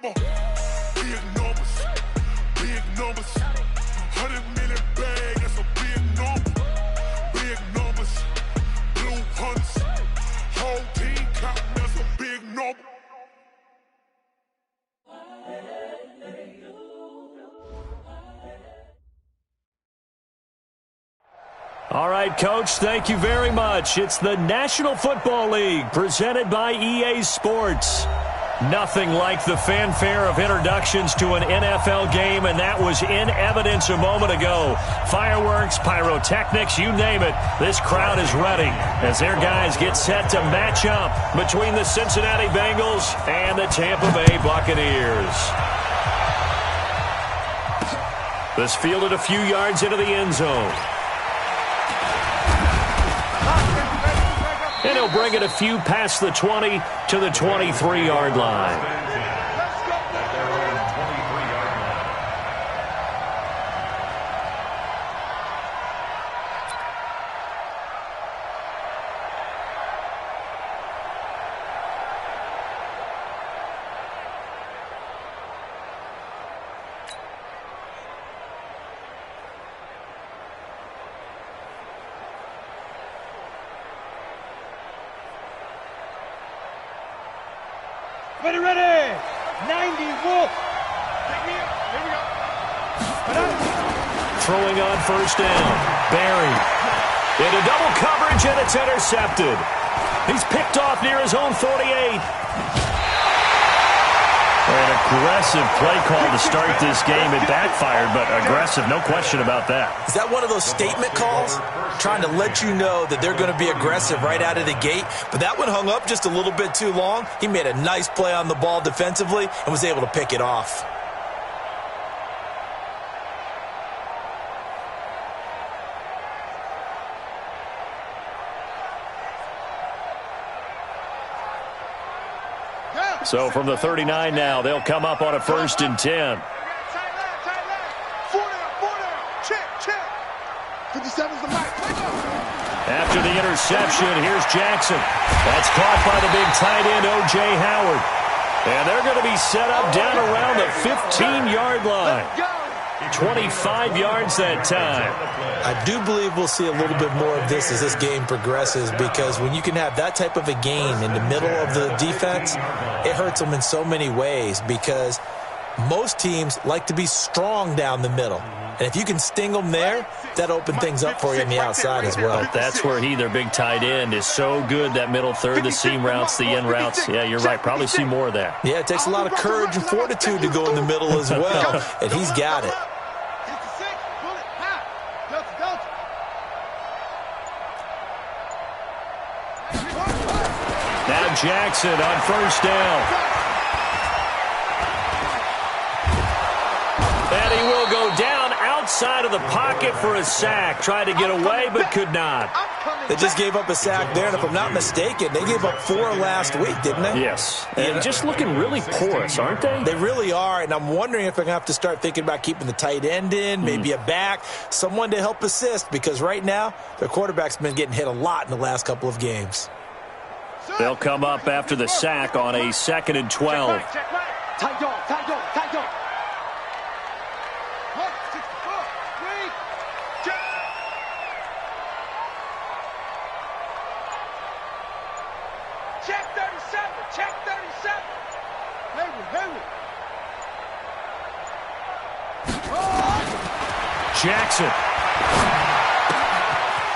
number. Big numbers. Big numbers. 100 million bag, that's a big number. Big numbers. Blue hunts. Whole team count, that's a big number. All right, Coach, thank you very much. It's the National Football League presented by EA Sports. Nothing like the fanfare of introductions to an NFL game, and that was in evidence a moment ago. Fireworks, pyrotechnics, you name it. This crowd is ready as their guys get set to match up between the Cincinnati Bengals and the Tampa Bay Buccaneers. This fielded a few yards into the end zone. And he'll bring it a few past the 20 to the 23-yard line. Ready, 90, Wolf. Here we go. Throwing on first down. Barry. Into double coverage, and it's intercepted. He's picked off near his own 48. An aggressive play call to start this game. It backfired, but aggressive, no question about that. Is that one of those statement calls? Trying to let you know that they're going to be aggressive right out of the gate. But that one hung up just a little bit too long. He made a nice play on the ball defensively and was able to pick it off. So from the 39 now, they'll come up on a 1st and 10. After the interception, here's Jackson. That's caught by the big tight end, O.J. Howard. And they're going to be set up down around the 15-yard line. 25 yards that time. I do believe we'll see a little bit more of this as this game progresses, because when you can have that type of a gain in the middle of the defense, it hurts them in so many ways, because most teams like to be strong down the middle. And if you can sting them there, that opens things up for you on the outside as well. But that's where their big tight end, is so good, that middle third, the seam routes, the in routes. Yeah, you're right. Probably see more of that. Yeah, it takes a lot of courage and fortitude to go in the middle as well, and he's got it. Now Jackson on first down. And he will go down outside of the pocket for a sack. Tried to get away, but could not. They just gave up a sack there, and if I'm not mistaken, they gave up 4 last week, didn't they? Yes. And just looking really porous, aren't they? They really are, and I'm wondering if they're going to have to start thinking about keeping the tight end in, maybe a back, someone to help assist, because right now their quarterback's been getting hit a lot in the last couple of games. They'll come up after the sack on a 2nd and 12. Tight dog. Check 37. Henry. Jackson.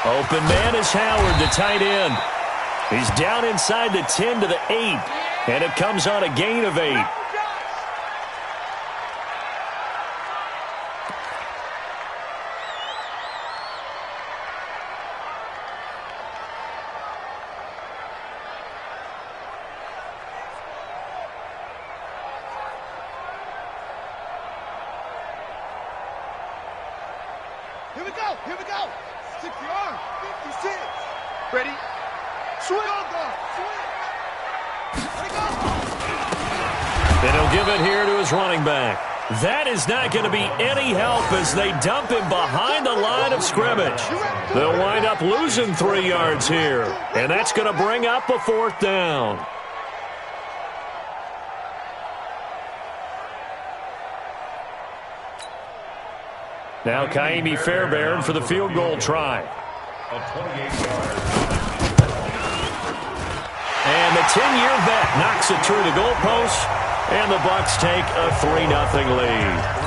Open man is Howard, the tight end. He's down inside the 10 to the 8, and it comes on a gain of 8. Here we go. 60 yards. 56. Ready? Swing. And he'll give it here to his running back. That is not going to be any help as they dump him behind the line of scrimmage. They'll wind up losing 3 yards here, and that's going to bring up a 4th down. Now Kaimi Fairbairn for the field goal try. And the 10-year vet knocks it through the goalpost, and the Bucs take a 3-0 lead.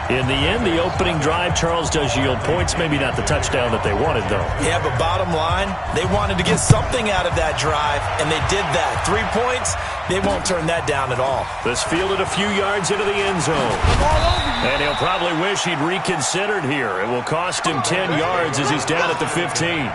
In the end, the opening drive, Charles, does yield points. Maybe not the touchdown that they wanted, though. Yeah, but bottom line, they wanted to get something out of that drive, and they did that. 3 points, they won't turn that down at all. This fielded a few yards into the end zone. And he'll probably wish he'd reconsidered here. It will cost him 10 yards as he's down at the 15.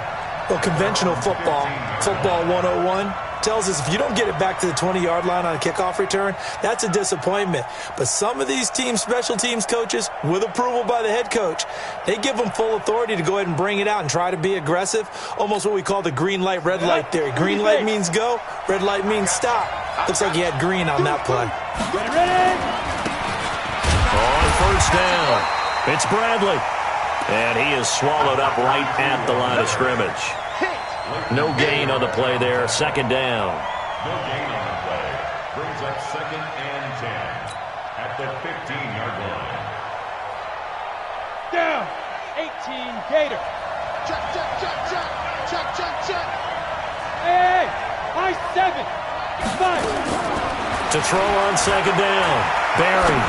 Well, conventional football 101, tells us if you don't get it back to the 20-yard line on a kickoff return, that's a disappointment. But some of these special teams coaches, with approval by the head coach, they give them full authority to go ahead and bring it out and try to be aggressive, almost what we call the green light, red light theory. Green light means go, red light means stop. Looks like he had green on that play. On first down, it's Bradley. And he is swallowed up right at the line of scrimmage. No gain on the play there. Second down. No gain on the play. Brings up 2nd and 10 at the 15-yard line. Down. 18 Gator. Check, check, check, check. Check, check, check. Hey, high 7. 5. To throw on second down. Barry.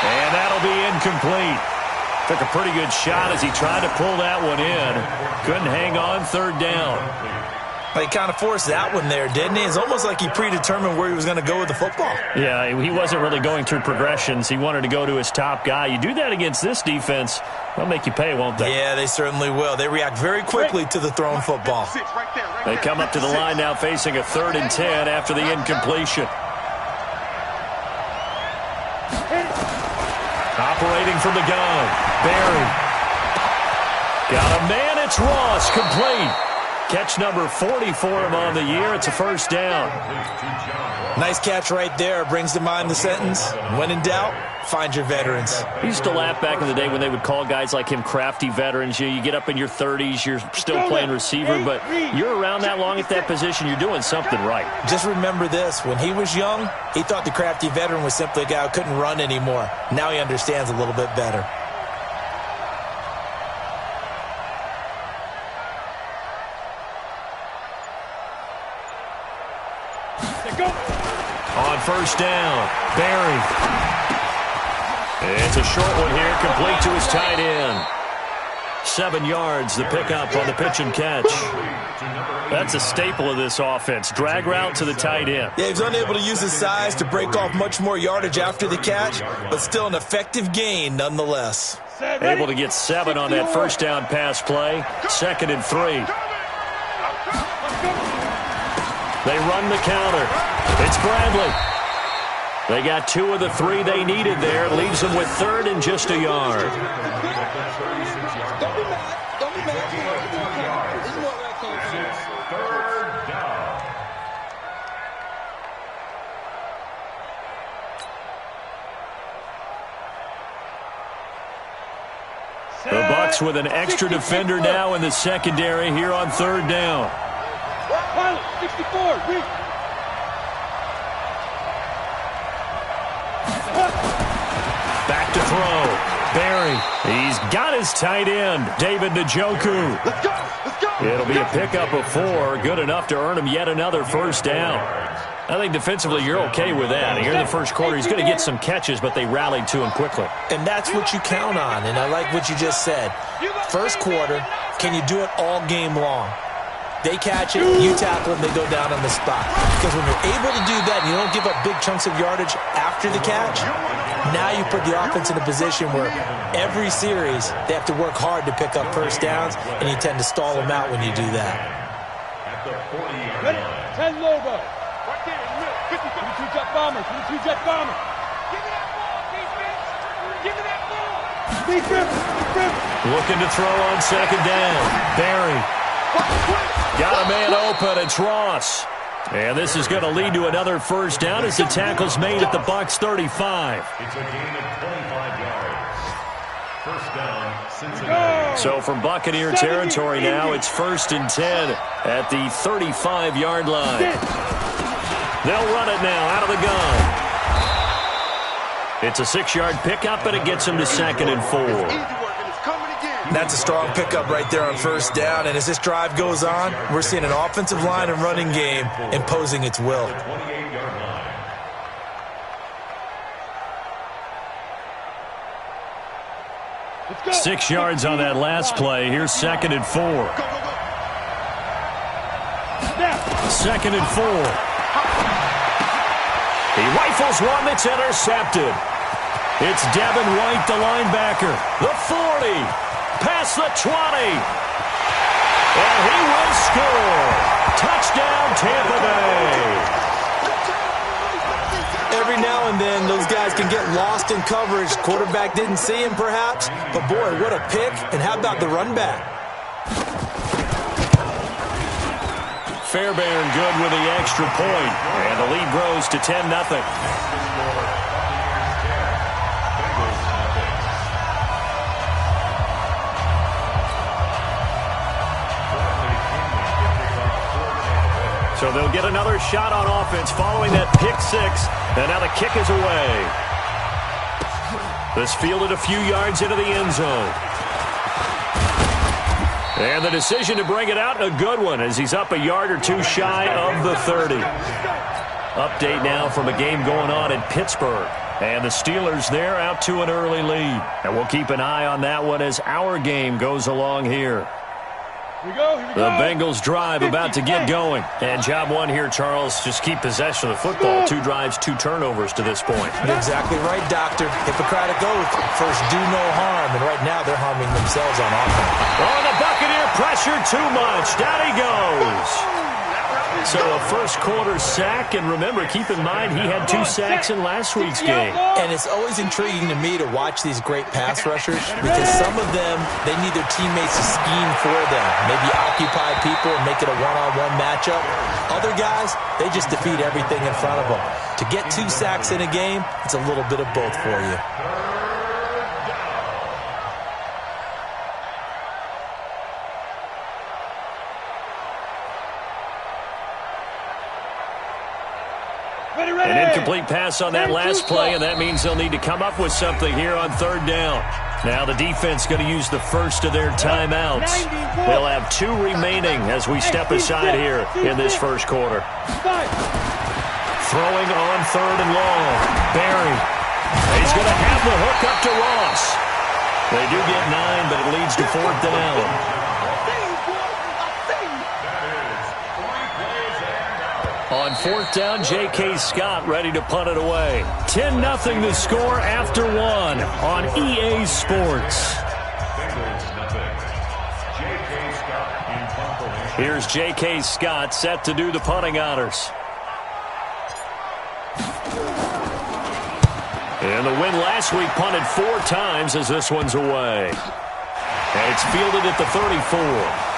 And that'll be incomplete. Took a pretty good shot as he tried to pull that one in. Couldn't hang on. Third down. He kind of forced that one there, didn't he? It's almost like he predetermined where he was going to go with the football. Yeah, he wasn't really going through progressions. He wanted to go to his top guy. You do that against this defense, they'll make you pay, won't they? Yeah, they certainly will. They react very quickly to the thrown football. They come up to the line now facing a 3rd and 10 after the incompletion. Operating from the gun, Barry. Got a man, it's Ross, complete. Catch number 40 for him on the year. It's a first down. Nice catch right there. Brings to mind the sentence, when in doubt, find your veterans. I used to laugh back in the day when they would call guys like him crafty veterans. You get up in your 30s, you're still playing receiver, but you're around that long at that position, you're doing something right. Just remember this. When he was young, he thought the crafty veteran was simply a guy who couldn't run anymore. Now he understands a little bit better. On first down, Barry. It's a short one here, complete to his tight end. 7 yards, the pickup on the pitch and catch. That's a staple of this offense. Drag route to the tight end. Yeah, he was unable to use his size to break off much more yardage after the catch, but still an effective gain nonetheless. Able to get 7 on that first down pass play. 2nd and 3. They run the counter. It's Bradley. They got 2 of the 3 they needed there. Leaves them with 3rd and just a yard. The Bucs with an extra defender now in the secondary here on 3rd down. 64. Back to throw. Barry. He's got his tight end, David Njoku. Let's go. Let's go. It'll be a pickup of 4. Good enough to earn him yet another first down. I think defensively you're okay with that. Here in the first quarter, he's going to get some catches, but they rallied to him quickly. And that's what you count on, and I like what you just said. First quarter, can you do it all game long? They catch it, you tackle them, they go down on the spot. Because when you're able to do that and you don't give up big chunks of yardage after the catch, now you put the offense in a position where every series they have to work hard to pick up first downs, and you tend to stall them out when you do that. At the 40-yard line. 10 logo. Right there in the middle. 52 jet bombers. 52 jet bombers. Give me that ball, defense. Give me that ball. Defense. Looking to throw on second down. Barry. Got a man open. It's Ross. And this is going to lead to another first down as the tackle's made at the Bucs 35. It's a gain of 25 yards. First down, Cincinnati. So from Buccaneer territory now, it's 1st and 10 at the 35-yard line. They'll run it now out of the gun. It's a 6-yard pickup, and it gets him to 2nd and 4. That's a strong pickup right there on first down. And as this drive goes on, we're seeing an offensive line and running game imposing its will. 6 yards on that last play. Here's 2nd and 4. 2nd and 4. He rifles one that's intercepted. It's Devin White, the linebacker. The 40. Past the 20. And he will score. Touchdown, Tampa Bay. Every now and then, those guys can get lost in coverage. Quarterback didn't see him, perhaps. But, boy, what a pick. And how about the run back? Fairbairn good with the extra point. And the lead grows to 10-0. So they'll get another shot on offense following that pick 6. And now the kick is away. This fielded a few yards into the end zone. And the decision to bring it out, a good one, as he's up a yard or two shy of the 30. Update now from a game going on in Pittsburgh. And the Steelers there out to an early lead. And we'll keep an eye on that one as our game goes along here. The Bengals drive about to get going. And job one here, Charles, just keep possession of the football. 2 drives, 2 turnovers to this point. You're exactly right, Doctor. Hippocratic oath, first do no harm. And right now they're harming themselves on offense. Oh, the Buccaneer pressure too much. Down he goes. So a first quarter sack, and remember, keep in mind, he had 2 sacks in last week's game. And it's always intriguing to me to watch these great pass rushers because some of them, they need their teammates to scheme for them. Maybe occupy people and make it a one-on-one matchup. Other guys, they just defeat everything in front of them. To get 2 sacks in a game, it's a little bit of both for you. An incomplete pass on that last play, and that means they'll need to come up with something here on 3rd down. Now the defense going to use the first of their timeouts. They'll have 2 remaining as we step aside here in this first quarter. Throwing on 3rd and long. Barry. He's going to have the hook up to Ross. They do get 9, but it leads to 4th down. On 4th down, J.K. Scott ready to punt it away. 10-0 the score after 1 on EA Sports. Here's J.K. Scott set to do the punting honors. And the win last week punted 4 times as this one's away. And it's fielded at the 34.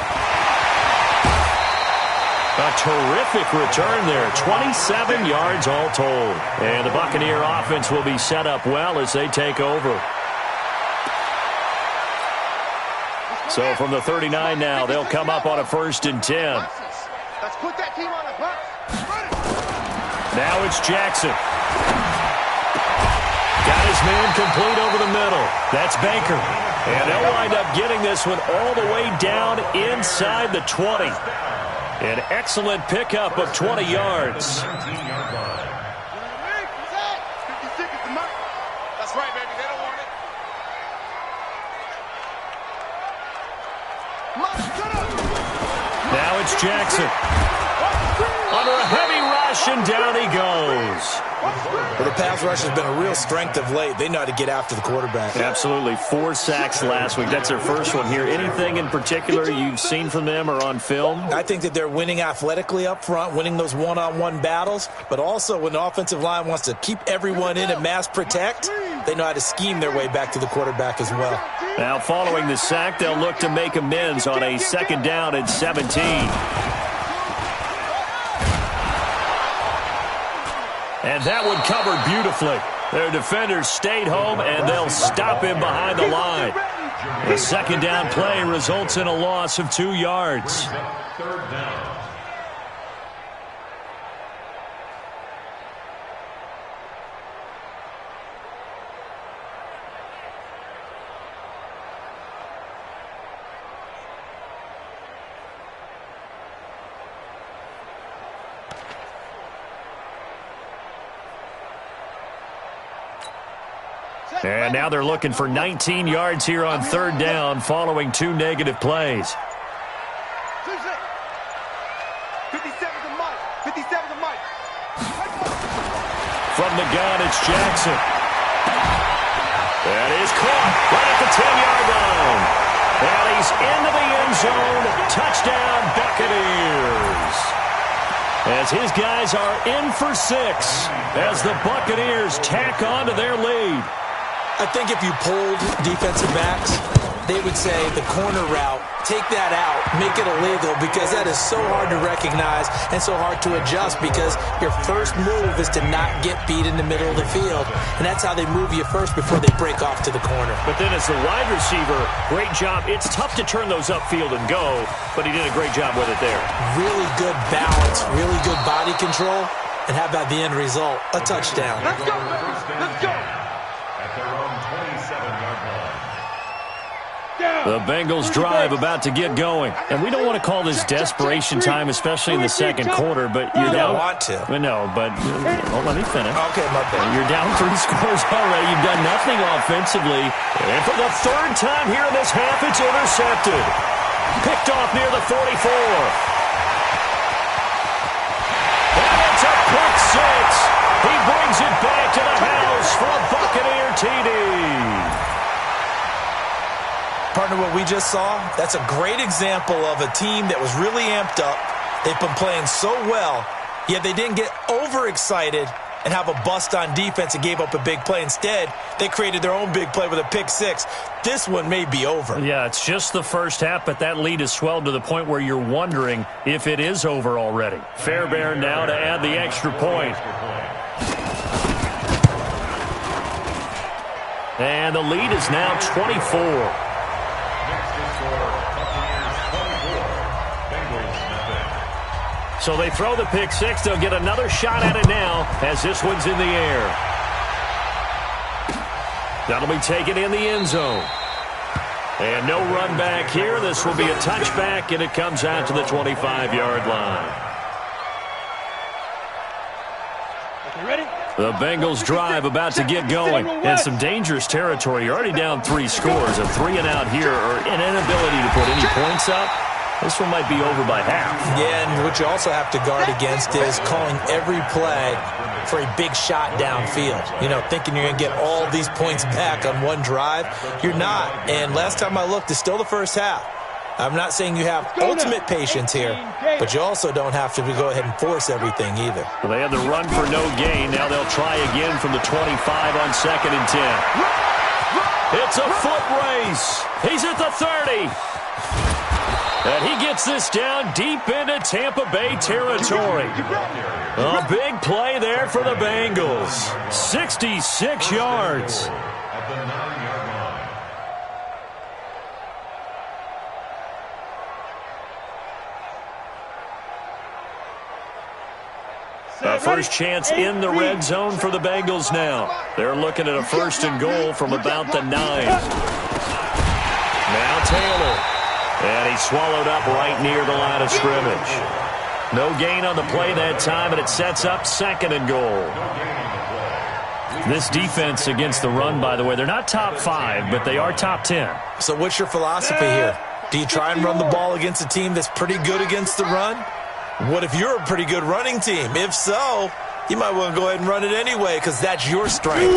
A terrific return there. 27 yards all told. And the Buccaneer offense will be set up well as they take over. So from the 39 now, they'll come up on a 1st and 10. Let's put that team on the bus. Now it's Jackson. Got his man complete over the middle. That's Baker. And they'll wind up getting this one all the way down inside the 20. An excellent pickup of 20 yards. That's right, baby. They don't want it. Now it's Jackson. Under a heavy rush, and down he goes. Well, the pass rush has been a real strength of late. They know how to get after the quarterback. Absolutely. 4 sacks last week. That's their first one here. Anything in particular you've seen from them or on film? I think that they're winning athletically up front, winning those one-on-one battles, but also when the offensive line wants to keep everyone in and mass protect, they know how to scheme their way back to the quarterback as well. Now, following the sack, they'll look to make amends on a 2nd down and 17. And that one covered beautifully. Their defenders stayed home, and they'll stop him behind the line. The 2nd down play results in a loss of 2 yards. 3rd down. And now they're looking for 19 yards here on third down following 2 negative plays. 57 to Mike. 57 to Mike. From the gun, it's Jackson. That is caught right at the 10-yard line. And he's into the end zone. Touchdown, Buccaneers. As his guys are in for 6 as the Buccaneers tack on to their lead. I think if you polled defensive backs, they would say the corner route, take that out, make it illegal, because that is so hard to recognize and so hard to adjust, because your first move is to not get beat in the middle of the field, and that's how they move you first before they break off to the corner. But then as the wide receiver, great job. It's tough to turn those upfield and go, but he did a great job with it there. Really good balance, really good body control, and how about the end result? A touchdown. Let's go, baby. Let's go. At their own 27-yard line. The Bengals drive about to get going. And we don't want to call this desperation time, especially in the second quarter, but you're You down. don't want to. No, but let me finish. Okay, my bad. You're down 3 scores already. You've done nothing offensively. And for the third time here in this half, it's intercepted. Picked off near the 44. And it's a pick 6. He brings it back to the house for a Buccaneer TD. Partner, what we just saw, that's a great example of a team that was really amped up. They've been playing so well, yet they didn't get overexcited and have a bust on defense and gave up a big play. Instead, they created their own big play with a pick 6. This one may be over. Yeah, it's just the first half, but that lead has swelled to the point where you're wondering if it is over already. Fairbairn now to add the extra point. And the lead is now 24. So they throw the pick 6. They'll get another shot at it now as this one's in the air. That'll be taken in the end zone. And no run back here. This will be a touchback, and it comes out to the 25-yard line. Okay, ready? The Bengals drive about to get going. And some dangerous territory. You're already down 3 scores. A 3-and-out here, or an inability to put any points up. This one might be over by half. Yeah, and what you also have to guard against is calling every play for a big shot downfield. You know, thinking you're going to get all these points back on one drive. You're not. And last time I looked, it's still the first half. I'm not saying you have ultimate patience here, but you also don't have to go ahead and force everything either. Well, they had the run for no gain. Now they'll try again from the 25 on 2nd and 10. It's a foot race. He's at the 30. And he gets this down deep into Tampa Bay territory. A big play there for the Bengals. 66 yards. At the 9-yard line. A first chance in the red zone for the Bengals now. They're looking at a 1st and goal from about the 9. Now Taylor. And he swallowed up right near the line of scrimmage. No gain on the play that time, and it sets up 2nd and goal. This defense against the run, by the way, they're not top 5, but they are top 10. So what's your philosophy here? Do you try and run the ball against a team that's pretty good against the run? What if you're a pretty good running team? If so, you might want to go ahead and run it anyway, because that's your strength.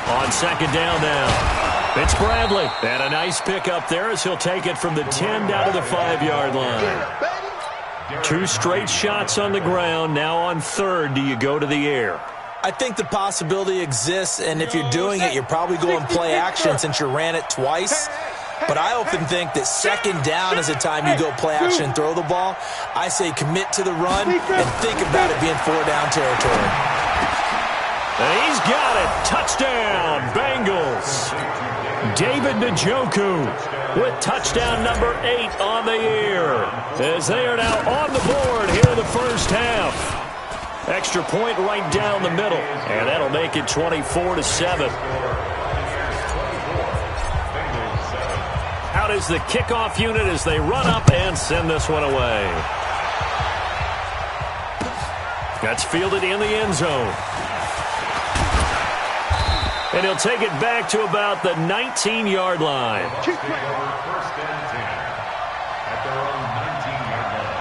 On 2nd down now. It's Bradley. And a nice pickup there as he'll take it from the 10 down to the 5-yard line. 2 straight shots on the ground. Now on 3rd, do you go to the air? I think the possibility exists, and if you're doing it, you're probably going play action since you ran it twice. But I often think that 2nd down is the time you go play action and throw the ball. I say commit to the run and think about it being 4-down territory. And he's got it. Touchdown, Bengals. David Njoku with touchdown number 8 on the year as they are now on the board here in the first half. Extra point right down the middle, and that'll make it 24-7. Out is the kickoff unit as they run up and send this one away. That's fielded in the end zone. And he'll take it back to about the 19-yard line. First and 10 at their own 19-yard line.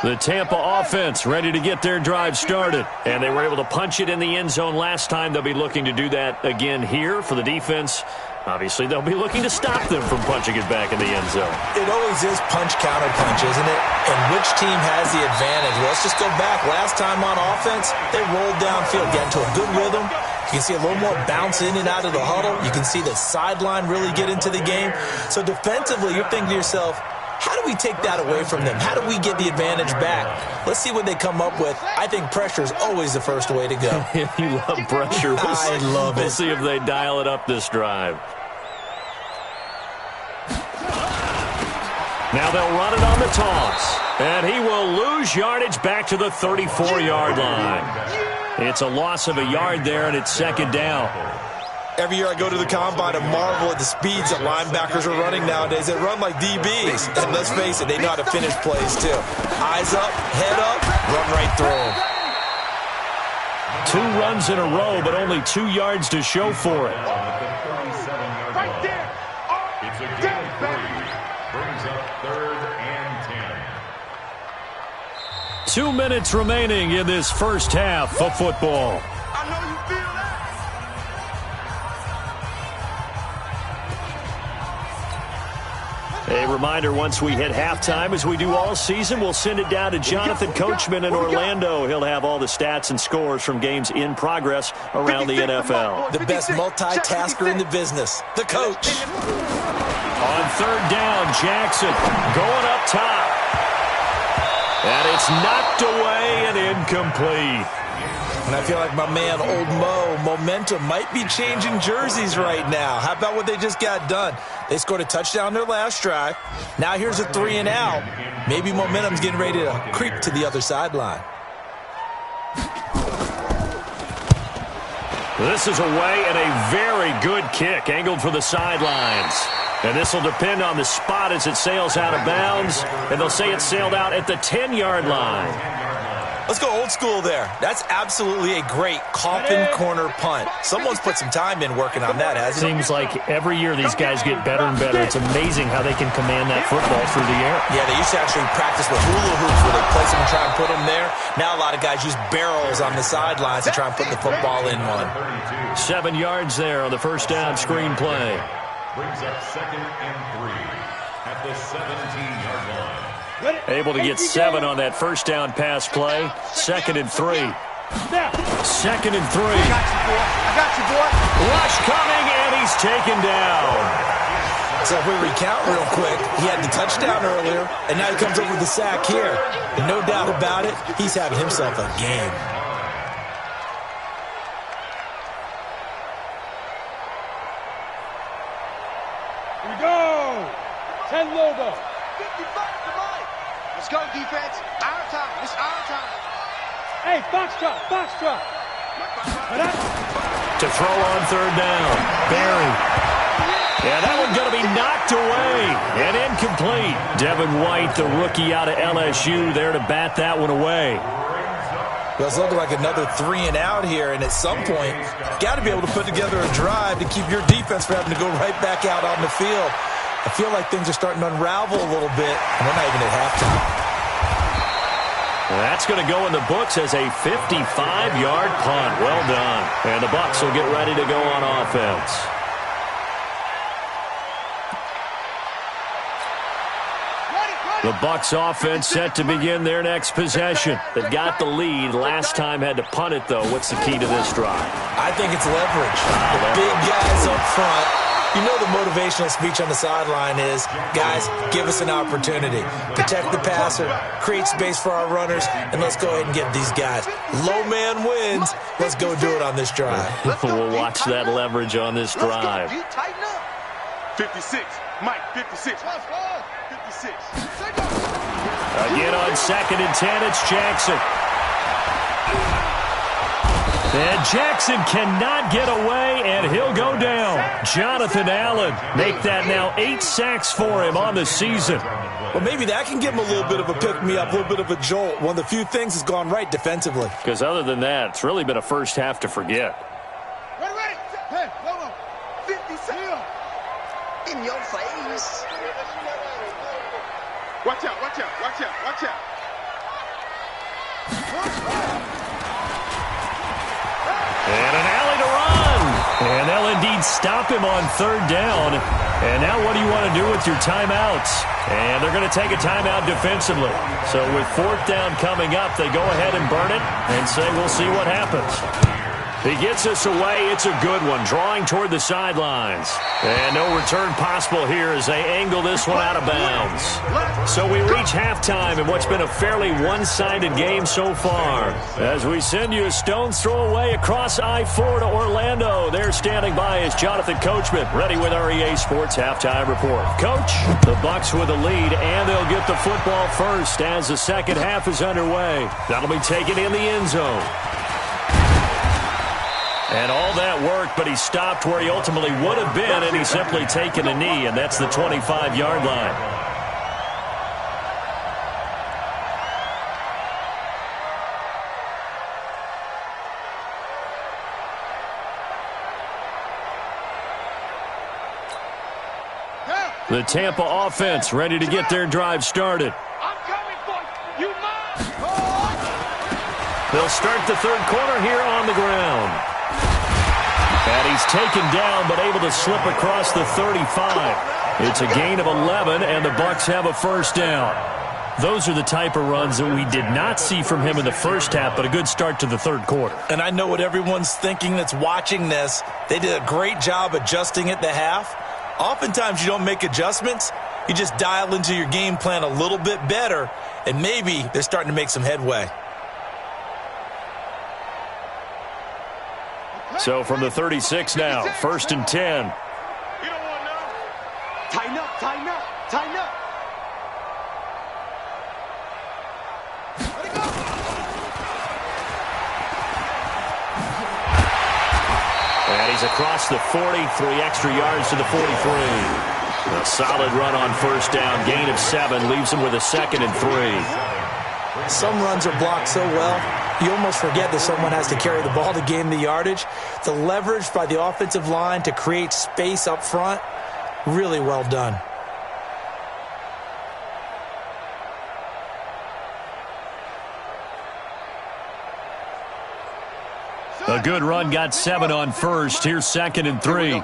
The Tampa offense ready to get their drive started. And they were able to punch it in the end zone last time. They'll be looking to do that again here for the defense. Obviously, they'll be looking to stop them from punching it back in the end zone. It always is punch-counter-punch, isn't it? And which team has the advantage? Well, let's just go back. Last time on offense, they rolled downfield, got into a good rhythm. You can see a little more bounce in and out of the huddle. You can see the sideline really get into the game. So defensively, you're thinking to yourself, how do we take that away from them? How do we get the advantage back? Let's see what they come up with. I think pressure is always the first way to go. You love pressure. I love it. We'll see if they dial it up this drive. Now they'll run it on the toss. And he will lose yardage back to the 34-yard line. It's a loss of a yard there, and it's second down. Every year I go to the combine and marvel at the speeds that linebackers are running nowadays. They run like DBs. And let's face it, they know how to finish plays too. Eyes up, head up, run right through them. 2 runs in a row, but only 2 yards to show for it. Right there. It's a gain of 3. Brings up 3rd and 10. 2 minutes remaining in this first half of football. I know you feel that. A reminder, once we hit halftime, as we do all season, we'll send it down to Jonathan Coachman in Orlando. He'll have all the stats and scores from games in progress around the NFL. The best multitasker in the business, the coach. On 3rd down, Jackson going up top. And it's knocked away and incomplete. And I feel like my man, Old Mo, momentum might be changing jerseys right now. How about what they just got done? They scored a touchdown their last drive. Now here's a 3 and out. Maybe momentum's getting ready to creep to the other sideline. This is away and a very good kick, angled for the sidelines. And this will depend on the spot as it sails out of bounds. And they'll say it sailed out at the 10-yard line. Let's go old school there. That's absolutely a great coffin corner punt. Someone's put some time in working on that, hasn't it? Seems like every year these guys get better and better. It's amazing how they can command that football through the air. Yeah, they used to actually practice with hula hoops where they place them and try and put them there. Now a lot of guys use barrels on the sidelines to try and put the football in one. 7 yards there on the first down screen play. Brings up 2nd and 3 at the 17-yard line. Able to get 7 on that first down pass play. 2nd and 3. 2nd and 3. I got you, boy. Rush coming, and he's taken down. So if we recount real quick, he had the touchdown earlier, and now he comes up with the sack here. And no doubt about it, he's having himself a game. Here we go. 10 Lobo. 55 to Mike. Let's go, defense. Our time. It's our time. Hey, Foxtrot. To throw on 3rd down. Barry. Yeah, that one's going to be knocked away and incomplete. Devin White, the rookie out of LSU, there to bat that one away. Well, it's looking like another 3 and out here, and at some point, got to be able to put together a drive to keep your defense from having to go right back out on the field. I feel like things are starting to unravel a little bit, and we're not even at halftime. That's going to go in the books as a 55-yard punt. Well done. And the Bucs will get ready to go on offense. The Bucs offense set to begin their next possession. They've got the lead. Last time had to punt it, though. What's the key to this drive? I think it's leverage. The big guys up front. You know the motivational speech on the sideline is, guys, give us an opportunity. Protect the passer, create space for our runners, and let's go ahead and get these guys. Low man wins. Let's go do it on this drive. We'll watch that leverage on this drive. 56. Mike, 56. 56. Again on 2nd and 10, it's Jackson. And Jackson cannot get away, and he'll go down. Jonathan Allen make that now 8 sacks for him on the season. Well, maybe that can give him a little bit of a pick-me-up, a little bit of a jolt. One of the few things that's gone right defensively. Because other than that, it's really been a first half to forget. Ready. Hey, hold on. 50 seconds. In your face. Watch out. And an alley to run. And they'll indeed stop him on 3rd down. And now what do you want to do with your timeouts? And they're going to take a timeout defensively. So with 4th down coming up, they go ahead and burn it and say we'll see what happens. He gets us away. It's a good one, drawing toward the sidelines. And no return possible here as they angle this one out of bounds. So we reach halftime in what's been a fairly one-sided game so far. As we send you a stone's throw away across I-4 to Orlando. There standing by is Jonathan Coachman, ready with our EA Sports Halftime Report. Coach, the Bucs with a lead, and they'll get the football first as the second half is underway. That'll be taken in the end zone. And all that work, but he stopped where he ultimately would have been, and he's simply taken a knee, and that's the 25-yard line. The Tampa offense ready to get their drive started. I'm coming for you. You must. They'll start the 3rd quarter here on the ground. And he's taken down, but able to slip across the 35. It's a gain of 11, and the Bucs have a 1st down. Those are the type of runs that we did not see from him in the first half, but a good start to the 3rd quarter. And I know what everyone's thinking that's watching this. They did a great job adjusting at the half. Oftentimes you don't make adjustments. You just dial into your game plan a little bit better, and maybe they're starting to make some headway. So from the 36 now, 1st and 10. You don't want none. Tighten up. Let it go. And he's across the 40, 3 extra yards to the 43. A solid run on 1st down, gain of 7, leaves him with a 2nd and 3. Some runs are blocked so well, you almost forget that someone has to carry the ball to gain the yardage. The leverage by the offensive line to create space up front, really well done. A good run, got 7 on 1st. Here's 2nd and 3.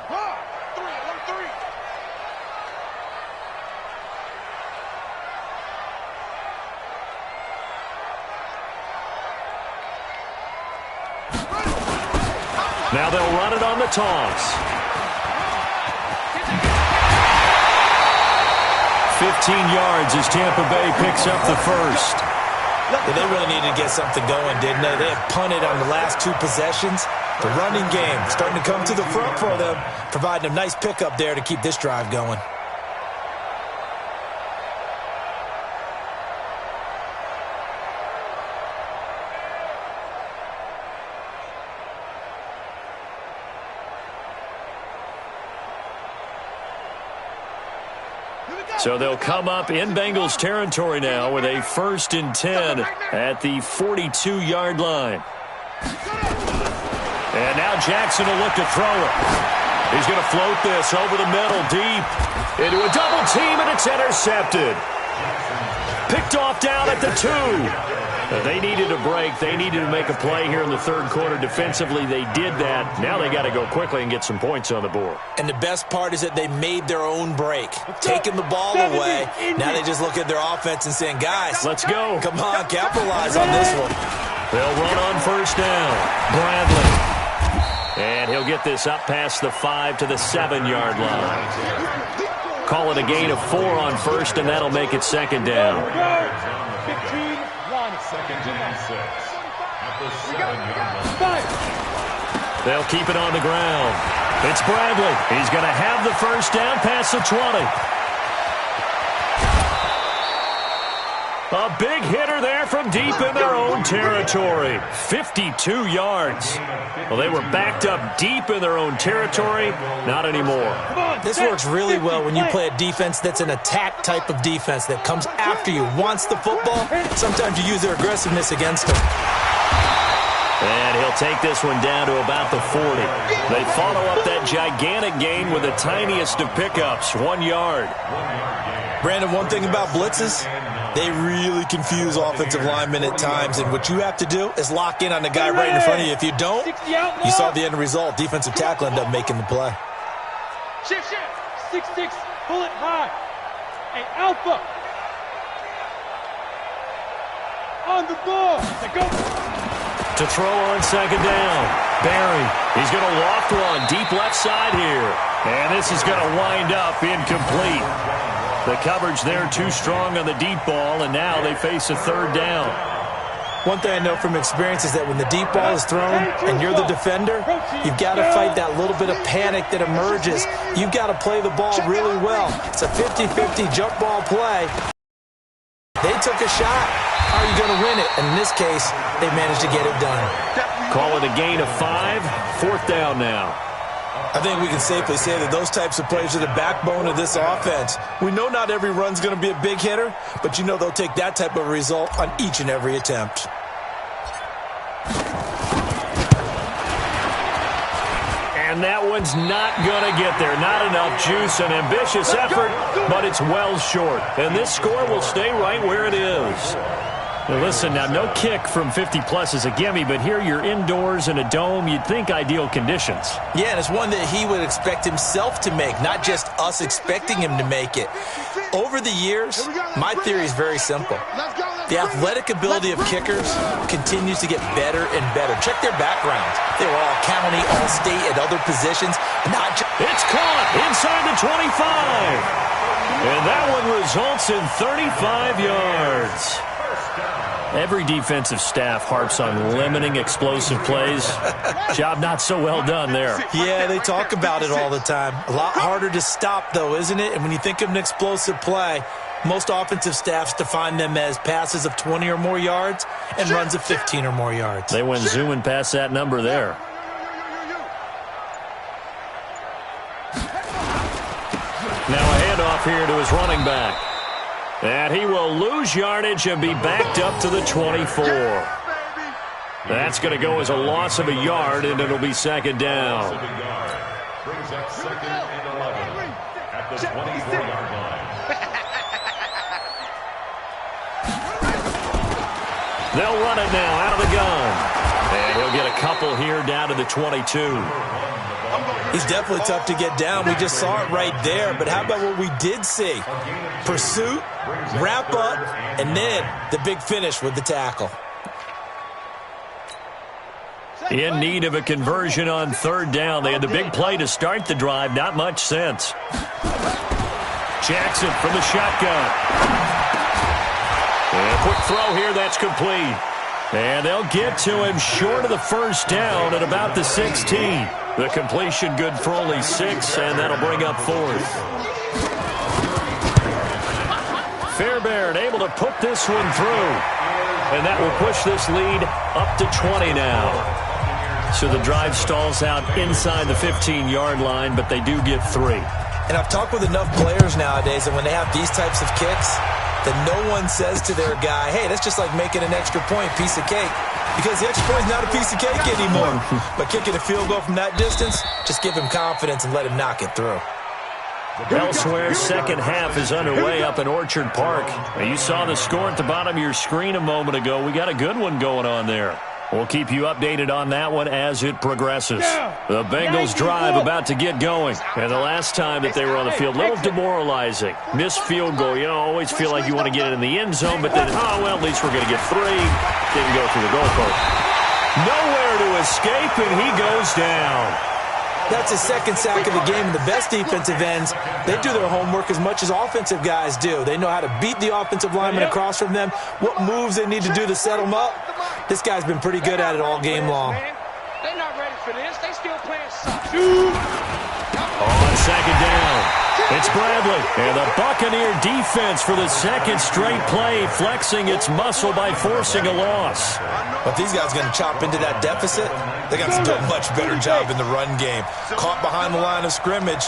Now they'll run it on the toss. 15 yards as Tampa Bay picks up the 1st. Yeah, they really needed to get something going, didn't they? They have punted on the last 2 possessions. The running game starting to come to the front for them, providing a nice pickup there to keep this drive going. So they'll come up in Bengals territory now with a 1st and 10 at the 42-yard line. And now Jackson will look to throw it. He's going to float this over the middle, deep into a double team, and it's intercepted. Picked off down at the 2. They needed a break. They needed to make a play here in the 3rd quarter. Defensively, they did that. Now they got to go quickly and get some points on the board. And the best part is that they made their own break, taking the ball away. Now they just look at their offense and saying, guys, let's go. Come on, capitalize on this one. They'll run on 1st down. Bradley. And he'll get this up past the 5 to the 7-yard line. Call it a gain of 4 on 1st, and that'll make it 2nd down. 2nd and 6 at the 7-yard line. They'll keep it on the ground. It's Bradley. He's going to have the 1st down past the 20. A big hitter there from deep in their own territory. 52 yards. Well, they were backed up deep in their own territory. Not anymore. This works really well when you play a defense that's an attack type of defense that comes after you, wants the football. Sometimes you use their aggressiveness against them. And he'll take this one down to about the 40. They follow up that gigantic gain with the tiniest of pickups, 1 yard. Brandon, one thing about blitzes, they really confuse offensive linemen at times, and what you have to do is lock in on the guy right in front of you. If you don't, you saw the end result. Defensive tackle ended up making the play. Shift. 6-6, pull it high. Hey, Alpha. On the ball. Go. To throw on second down. Barry, he's going to loft one deep left side here. And this is going to wind up incomplete. The coverage there too strong on the deep ball, and now they face a third down. One thing I know from experience is that when the deep ball is thrown and you're the defender, you've got to fight that little bit of panic that emerges. You've got to play the ball really well. It's a 50-50 jump ball play. They took a shot. How are you going to win it? And in this case, they managed to get it done. Call it a gain of 5. Fourth down now. I think we can safely say that those types of plays are the backbone of this offense. We know not every run's going to be a big hitter, but you know they'll take that type of result on each and every attempt. And that one's not going to get there. Not enough juice. An ambitious effort, but it's well short. And this score will stay right where it is. Now listen, now no kick from 50-plus is a gimme, but here you're indoors in a dome. You'd think ideal conditions. Yeah, and it's one that he would expect himself to make, not just us expecting him to make it. Over the years, my theory is very simple. The athletic ability of kickers continues to get better and better. Check their backgrounds. They were all county, all state, at other positions. It's caught inside the 25. And that one results in 35 yards. Every defensive staff harps on limiting explosive plays. Job not so well done there. Yeah, they talk about it all the time. A lot harder to stop, though, isn't it? And when you think of an explosive play, most offensive staffs define them as passes of 20 or more yards and runs of 15 or more yards. They went zooming past that number there. Now a handoff here to his running back. And he will lose yardage and be backed up to the 24. That's going to go as a loss of a yard, and it'll be second down. Brings up 2nd and 11 at the 24-yard line. They'll run it now out of the gun. And he'll get a couple here down to the 22. He's definitely tough to get down. We just saw it right there. But how about what we did see? Pursuit, wrap up, and then the big finish with the tackle. In need of a conversion on third down. They had the big play to start the drive. Not much sense. Jackson from the shotgun. And a quick throw here. That's complete. And they'll get to him short of the first down at about the 16. The completion good for only 6, and that'll bring up 4th. Fairbairn able to put this one through. And that will push this lead up to 20 now. So the drive stalls out inside the 15-yard line, but they do get 3. And I've talked with enough players nowadays that when they have these types of kicks, that no one says to their guy, hey, that's just like making an extra point, piece of cake. Because the extra point is not a piece of cake anymore. But kicking a field goal from that distance, just give him confidence and let him knock it through. Elsewhere, second half is underway up in Orchard Park. You saw the score at the bottom of your screen a moment ago. We got a good one going on there. We'll keep you updated on that one as it progresses. The Bengals drive about to get going. And the last time that they were on the field, a little demoralizing. Missed field goal. You know, always feel like you want to get it in the end zone, but then, oh, well, at least we're going to get 3. Didn't go through the goalpost. Nowhere to escape, and he goes down. That's his second sack of the game. And the best defensive ends, they do their homework as much as offensive guys do. They know how to beat the offensive lineman across from them, what moves they need to do to set them up. This guy's been pretty good at it all game long. They're not ready for this. They still playing soft. On second down, it's It's Bradley. And the Buccaneer defense for the second straight play, flexing its muscle by forcing a loss. But these guys are going to chop into that deficit. They got to do a much better job in the run game. Caught behind the line of scrimmage,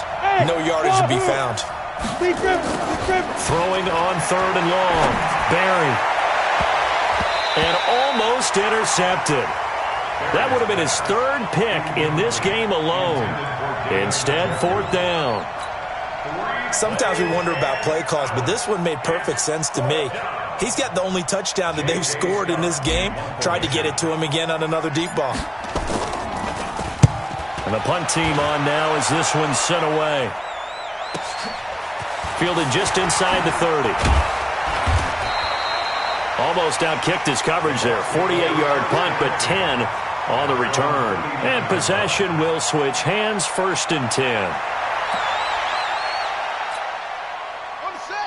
no yardage to be found. Throwing on 3rd and long. Barry. And almost intercepted. That would have been his 3rd pick in this game alone. Instead, 4th down. Sometimes we wonder about play calls, but this one made perfect sense to me. He's got the only touchdown that they've scored in this game. Tried to get it to him again on another deep ball. And the punt team on now as this one's sent away. Fielded just inside the 30. Almost outkicked his coverage there. 48-yard punt, but 10 on the return. And possession will switch hands, 1st and 10.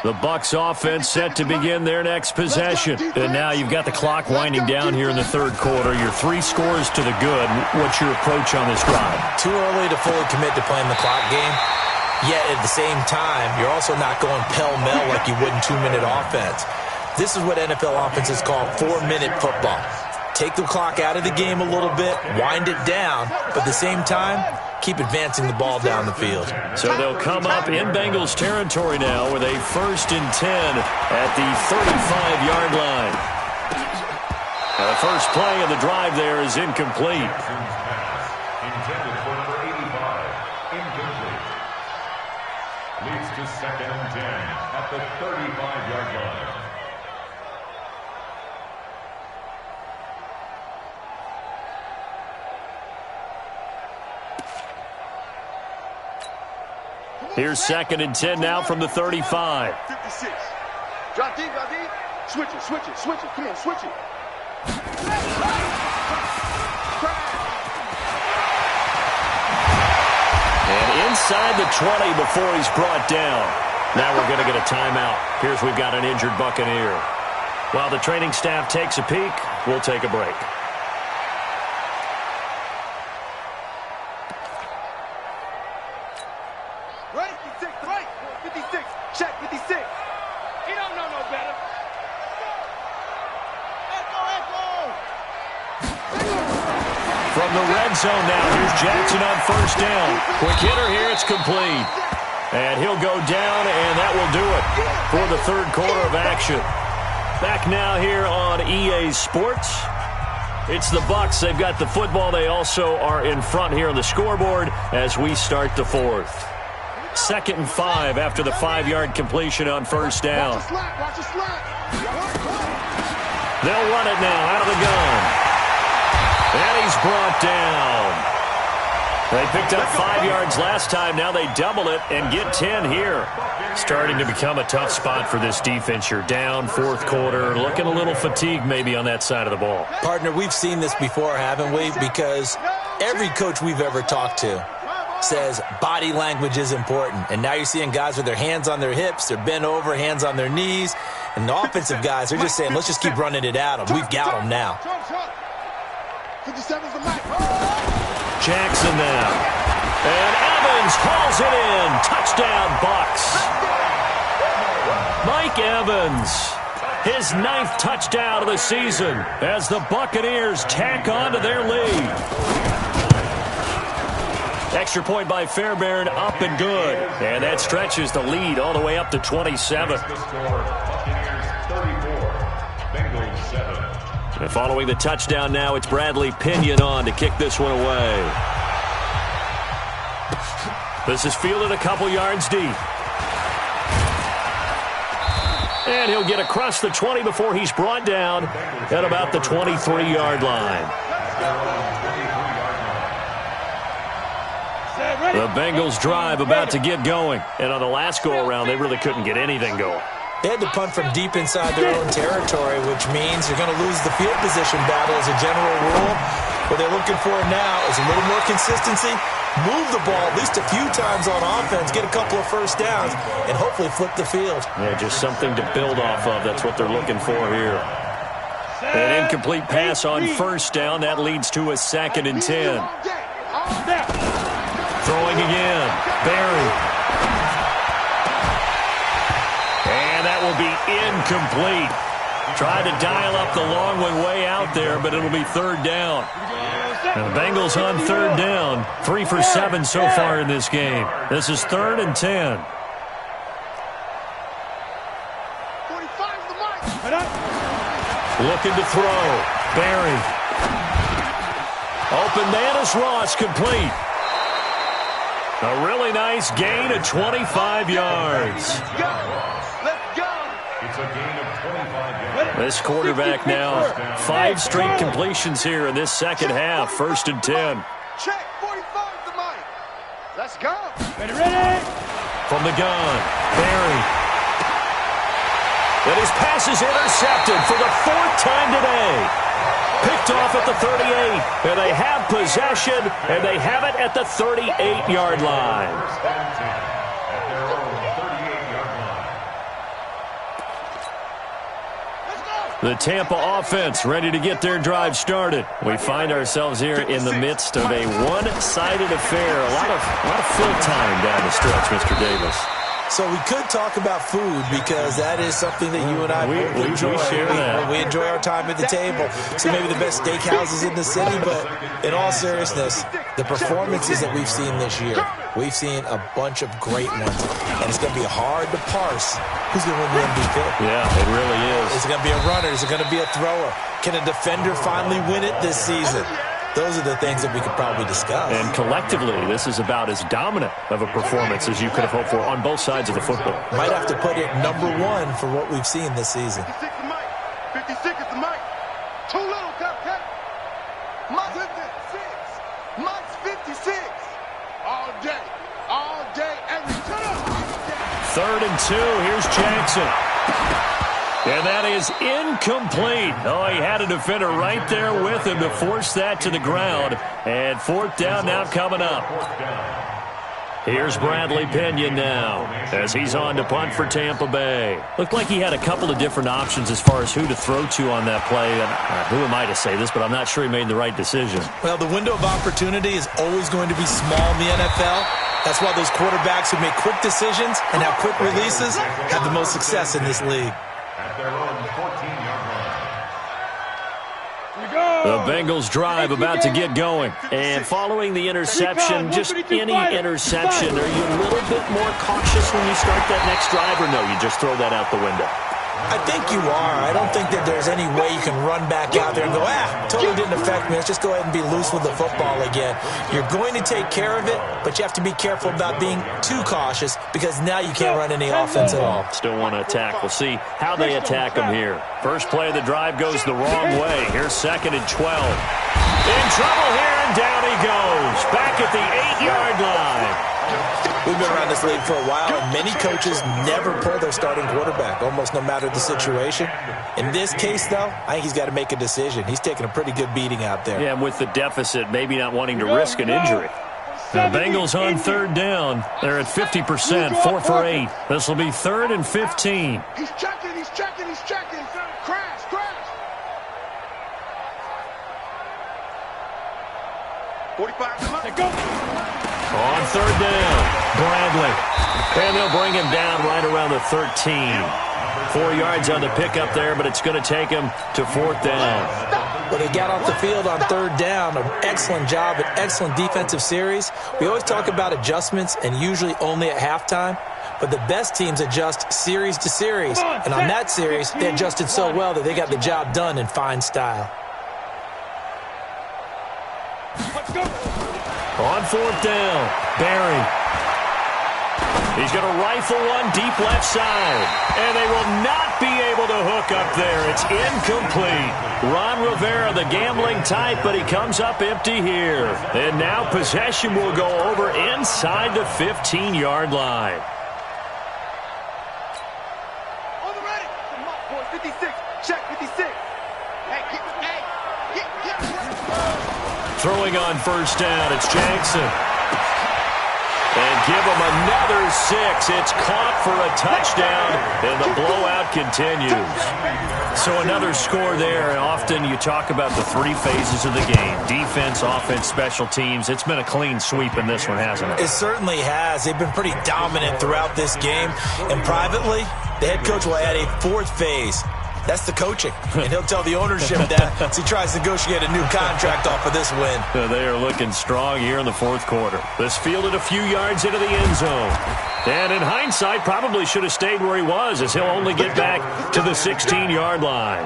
The Bucs offense set to begin their next possession. And now you've got the clock winding down here in the 3rd quarter. You're 3 scores to the good. What's your approach on this drive? Too early to fully commit to playing the clock game. Yet at the same time, you're also not going pell-mell like you would in 2-minute offense. This is what NFL offenses call 4-minute football. Take the clock out of the game a little bit, wind it down, but at the same time, keep advancing the ball down the field. So they'll come up in Bengals territory now with a 1st and 10 at the 35-yard line. Now the first play of the drive there is incomplete. Intended for 85. Incomplete. Leads to 2nd and 10 at the 35-yard line. Here's 2nd and 10 now from the 35. 56. Drop deep, drop deep. Switch it, switch it, switch it. Come on, switch it. And inside the 20 before he's brought down. Now we're going to get a timeout. Here's we've got an injured Buccaneer. While the training staff takes a peek, we'll take a break. Right, 56, right. 56, check, 56. He don't know no better. From the red zone now, here's Jackson on 1st down. Quick hitter here, it's complete. And he'll go down, and that will do it for the 3rd quarter of action. Back now here on EA Sports. It's the Bucs. They've got the football. They also are in front here on the scoreboard as we start the 4th. 2nd and 5 after the 5-yard completion on 1st down. They'll run it now out of the gun. And he's brought down. They picked up 5 yards last time. Now they double it and get 10 here. Starting to become a tough spot for this defense. You're down 4th quarter. Looking a little fatigued maybe on that side of the ball. Partner, we've seen this before, haven't we? Because every coach we've ever talked to says body language is important. And now you're seeing guys with their hands on their hips, they're bent over, hands on their knees. And the offensive guys, they're just saying, let's just keep running it at them. We've got them now. 57's the mic. Jackson now. And Evans hauls it in. Touchdown, Bucs. Mike Evans, his 9th touchdown of the season as the Buccaneers tack on to their lead. Extra point by Fairbairn, up and good. And that stretches the lead all the way up to 27. And following the touchdown now, it's Bradley Pinion on to kick this one away. This is fielded a couple yards deep. And he'll get across the 20 before he's brought down at about the 23-yard line. The Bengals drive about to get going. And on the last go-around, they really couldn't get anything going. They had to punt from deep inside their own territory, which means you're going to lose the field position battle as a general rule. What they're looking for now is a little more consistency, move the ball at least a few times on offense, get a couple of 1st downs, and hopefully flip the field. Yeah, just something to build off of. That's what they're looking for here. An incomplete pass on 1st down. That leads to a 2nd and 10. Throwing again. Barry. incomplete. Tried to dial up the long one way out there, but it'll be third down. And the Bengals on third down. 3 for 7 so far in this game. This is 3rd and 10. Looking to throw. Barry. Open man is Ross, complete. A really nice gain of 25 yards. Let's go. It's a gain of 25 yards. This quarterback now 5 straight completions here in this second half. 1st and 10. Check 45 the mic. Let's go. Ready? From the gun, Barry. And his pass is intercepted for the 4th time today. Picked off at the 38. And they have possession, and they have it at the 38-yard line. 1st and 10 at their own 38-yard line. The Tampa offense ready to get their drive started. We find ourselves here in the midst of a one-sided affair. A lot of fill time down the stretch, Mr. Davis. So we could talk about food because that is something that you and I enjoy. We share that. We enjoy our time at the table. So maybe the best steakhouses in the city, but in all seriousness, the performances that we've seen this year, we've seen a bunch of great ones. And it's going to be hard to parse who's going to win the MVP. Yeah, it really is. Is it going to be a runner? Is it going to be a thrower? Can a defender finally win it this season? Those are the things that we could probably discuss. And collectively, this is about as dominant of a performance as you could have hoped for on both sides of the football. Might have to put it #1 for what we've seen this season. 56 the mic. 56 is the mic. Too little, Cupcake. Mike's 56. Mike's 56. All day, every time. 3rd and 2. Here's Jackson. And that is incomplete. Oh, he had a defender right there with him to force that to the ground. And 4th down now coming up. Here's Bradley Pinion now as he's on to punt for Tampa Bay. Looked like he had a couple of different options as far as who to throw to on that play. And who am I to say this, but I'm not sure he made the right decision. Well, the window of opportunity is always going to be small in the NFL. That's why those quarterbacks who make quick decisions and have quick releases have the most success in this league. At their own 14-yard line. The Bengals drive about to get going. And following the interception, just any interception, are you a little bit more cautious when you start that next drive, or no, you just throw that out the window? I think you are. I don't think that there's any way you can run back out there and go, totally didn't affect me. Let's just go ahead and be loose with the football again. You're going to take care of it, but you have to be careful about being too cautious because now you can't run any offense at all. Still want to attack. We'll see how they attack them here. First play of the drive goes the wrong way. Here's 2nd and 12. In trouble here, and down he goes. Back at the 8-yard line. We've been around this league for a while, and many coaches never pull their starting quarterback, almost no matter the situation. In this case, though, I think he's got to make a decision. He's taking a pretty good beating out there. Yeah, and with the deficit, maybe not wanting to risk an injury. The Bengals on 3rd down. They're at 50%, 4 for 8. This will be 3rd and 15. He's checking. Crash. 45 the mic. Go. On 3rd down, Bradley. And they'll bring him down right around the 13. 4 yards on the pickup there, but it's going to take him to 4th down. Well, they got off the field on 3rd down. An excellent job, an excellent defensive series. We always talk about adjustments and usually only at halftime. But the best teams adjust series to series. And on that series, they adjusted so well that they got the job done in fine style. Let's go. On 4th down, Barry. He's going to rifle one deep left side. And they will not be able to hook up there. It's incomplete. Ron Rivera, the gambling type, but he comes up empty here. And now possession will go over inside the 15-yard line. On the ready. Come on, boys. 56. Check 56. Throwing on 1st down, it's Jackson. And give him another 6. It's caught for a touchdown, and the blowout continues. So another score there. Often you talk about the 3 phases of the game: defense, offense, special teams. It's been a clean sweep in this one, hasn't it? It certainly has. They've been pretty dominant throughout this game. And privately, the head coach will add a 4th phase. That's the coaching. And he'll tell the ownership that as he tries to negotiate a new contract off of this win. They are looking strong here in the 4th quarter. This fielded a few yards into the end zone. And in hindsight, probably should have stayed where he was, as he'll only get back to the 16-yard line.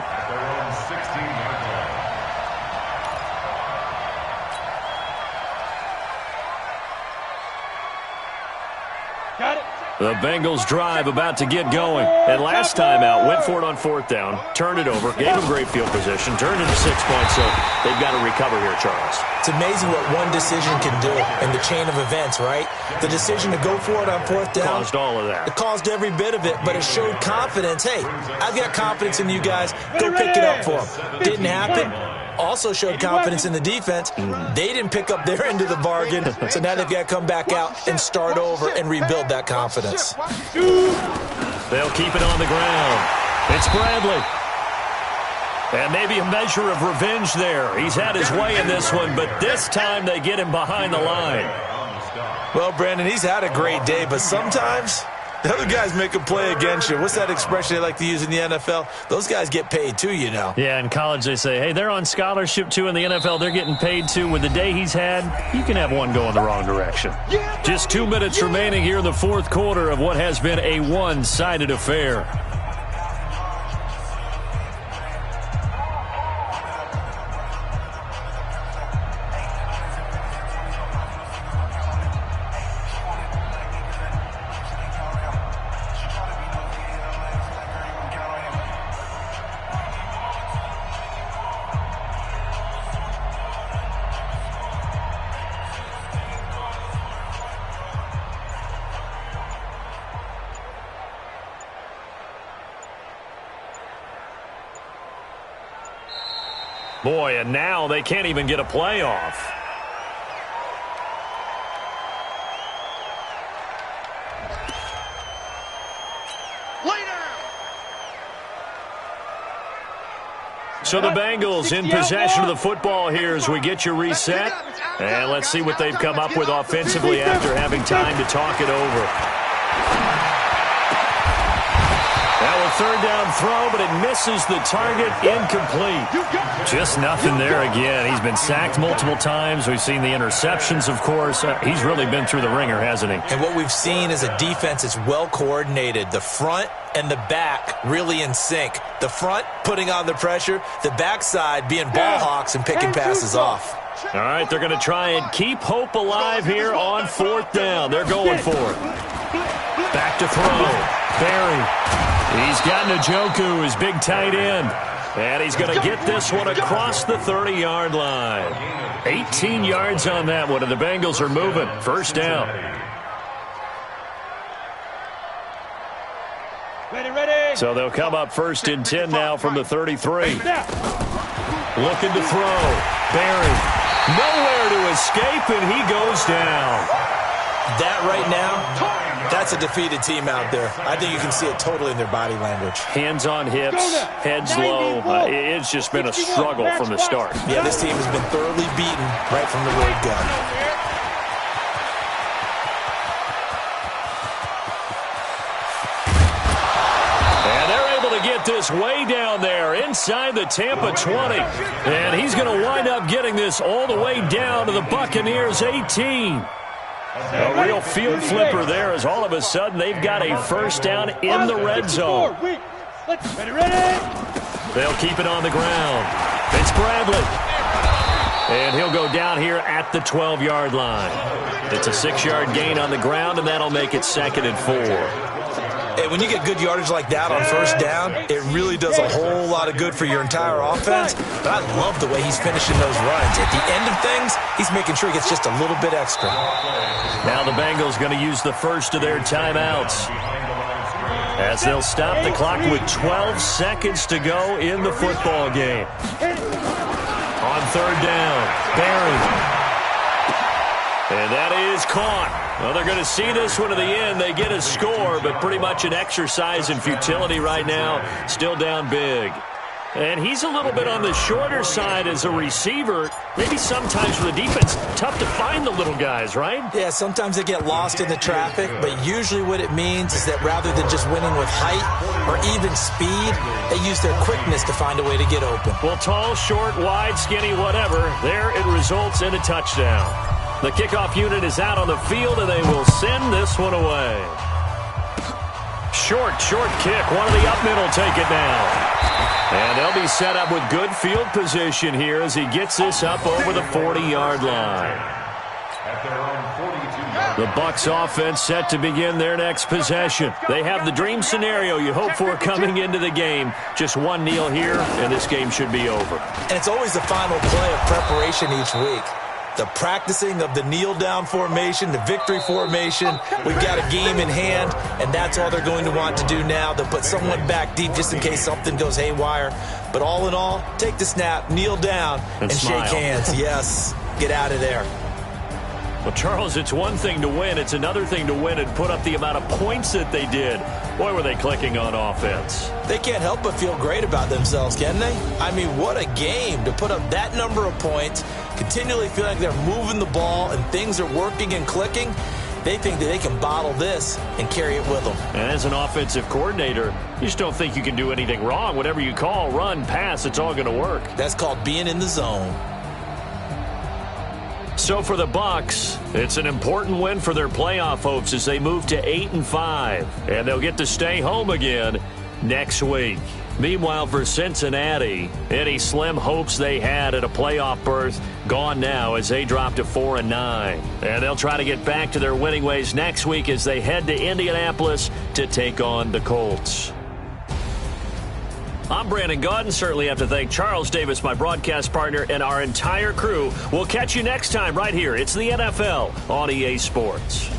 Got it. The Bengals drive about to get going. And last time out, went for it on 4th down, turned it over, gave them great field position, turned into 6 points, so they've got to recover here, Charles. It's amazing what one decision can do in the chain of events, right? The decision to go for it on 4th down. Caused all of that. It caused every bit of it, but it showed confidence. Hey, I've got confidence in you guys. Go pick it up for them. Didn't happen. Also showed confidence in the defense. They didn't pick up their end of the bargain, so now they've got to come back out and start over and rebuild that confidence. They'll keep it on the ground. It's Bradley. And maybe a measure of revenge there. He's had his way in this one, but this time they get him behind the line. Well, Brandon, he's had a great day, but sometimes the other guys make a play against you. What's that expression they like to use in the NFL? Those guys get paid too, you know. Yeah, in college they say, hey, they're on scholarship too. In the NFL, they're getting paid too. With the day he's had, you can have one go in the wrong direction. Just 2 minutes remaining here in the 4th quarter of what has been a one-sided affair. Boy, and now they can't even get a playoff. So the Bengals in possession of the football here as we get you reset. And let's see what they've come up with offensively after having time to talk it over. Now a 3rd down throw, but it misses the target, incomplete. Just nothing there again. He's been sacked multiple times. We've seen the interceptions, of course. He's really been through the ringer, hasn't he? And what we've seen is a defense that's well coordinated. The front and the back really in sync. The front putting on the pressure, the backside being ball hawks and picking passes off. All right, they're going to try and keep hope alive here on 4th down. They're going for it. Back to throw. Barry. He's got Njoku, his big tight end. And he's going to get this one across the 30-yard line. 18 yards on that one, and the Bengals are moving. 1st down. Ready. So they'll come up 1st and 10 now from the 33. Looking to throw. Barry. Nowhere to escape, and he goes down. That right now, that's a defeated team out there. I think you can see it totally in their body language. Hands on hips, heads low. It's just been a struggle from the start. Yeah, this team has been thoroughly beaten right from the word go. And they're able to get this way down there inside the Tampa 20. And he's going to wind up getting this all the way down to the Buccaneers 18. A real field flipper there as all of a sudden they've got a 1st down in the red zone. Ready. They'll keep it on the ground. It's Bradley. And he'll go down here at the 12-yard line. It's a 6-yard gain on the ground, and that'll make it 2nd and 4. Hey, when you get good yardage like that on 1st down, it really does a whole lot of good for your entire offense. But I love the way he's finishing those runs. At the end of things, he's making sure he gets just a little bit extra. Now the Bengals going to use the first of their timeouts, as they'll stop the clock with 12 seconds to go in the football game. On 3rd down, Barry. And that is caught. Well, they're going to see this one to the end. They get a score, but pretty much an exercise in futility right now. Still down big. And he's a little bit on the shorter side as a receiver. Maybe sometimes for the defense, tough to find the little guys, right? Yeah, sometimes they get lost in the traffic, but usually what it means is that rather than just winning with height or even speed, they use their quickness to find a way to get open. Well, tall, short, wide, skinny, whatever, there it results in a touchdown. The kickoff unit is out on the field, and they will send this one away. Short kick. One of the up mid will take it now. And they'll be set up with good field position here as he gets this up over the 40-yard line. The Bucs offense set to begin their next possession. They have the dream scenario you hope for coming into the game. Just one kneel here, and this game should be over. And it's always the final play of preparation each week. The practicing of the kneel-down formation, the victory formation. We've got a game in hand, and that's all they're going to want to do now. They'll put someone back deep just in case something goes haywire. But all in all, take the snap, kneel down, and shake hands. Yes, get out of there. Well, Charles, it's one thing to win. It's another thing to win and put up the amount of points that they did. Boy, were they clicking on offense. They can't help but feel great about themselves, can they? I mean, what a game to put up that number of points, continually feel like they're moving the ball and things are working and clicking. They think that they can bottle this and carry it with them. And as an offensive coordinator, you just don't think you can do anything wrong. Whatever you call, run, pass, it's all going to work. That's called being in the zone. So for the Bucs, it's an important win for their playoff hopes as they move to 8-5, and they'll get to stay home again next week. Meanwhile, for Cincinnati, any slim hopes they had at a playoff berth gone now as they drop to 4-9. And they'll try to get back to their winning ways next week as they head to Indianapolis to take on the Colts. I'm Brandon Gaudin. Certainly have to thank Charles Davis, my broadcast partner, and our entire crew. We'll catch you next time right here. It's the NFL on EA Sports.